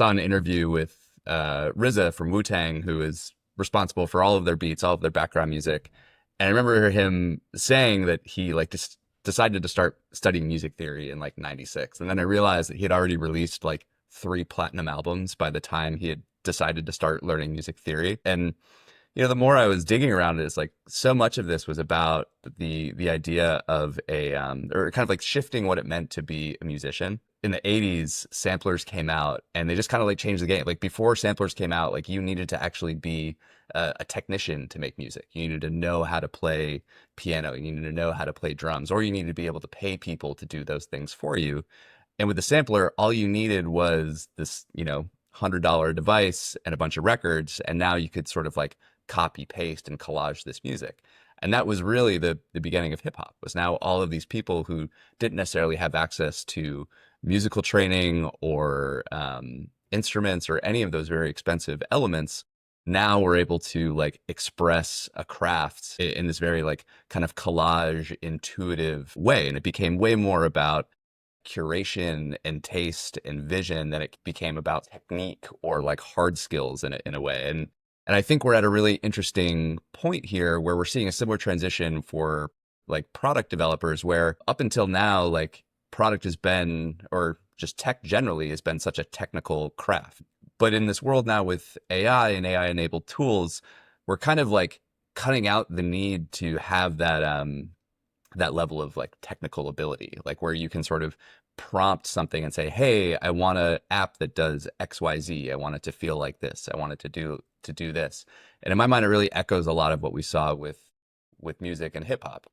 saw an interview with RZA from Wu-Tang, who is responsible for all of their beats, all of their background music. And I remember him saying that he like just decided to start studying music theory in like 96. And then I realized that he had already released like 3 platinum albums by the time he had decided to start learning music theory. And the more I was digging around it, it's like so much of this was about the idea of a or kind of like shifting what it meant to be a musician. In the 80s, samplers came out and they just kind of like changed the game. Like before samplers came out, like you needed to actually be a technician to make music. You needed to know how to play piano, you needed to know how to play drums, or you needed to be able to pay people to do those things for you. And with the sampler, all you needed was this, $100 device and a bunch of records, and now you could sort of like copy paste and collage this music. And that was really the beginning of hip hop. Was now all of these people who didn't necessarily have access to musical training or instruments or any of those very expensive elements, now we're able to like express a craft in this very like kind of collage intuitive way. And it became way more about curation and taste and vision than it became about technique or like hard skills in a way. And I think we're at a really interesting point here where we're seeing a similar transition for like product developers, where up until now, like product has been, or just tech generally has been such a technical craft. But in this world now with AI and AI enabled tools, we're kind of like cutting out the need to have that level of like technical ability, like where you can sort of prompt something and say, hey, I want an app that does XYZ. I want it to feel like this. I want it to do this. And in my mind, it really echoes a lot of what we saw with music and hip hop.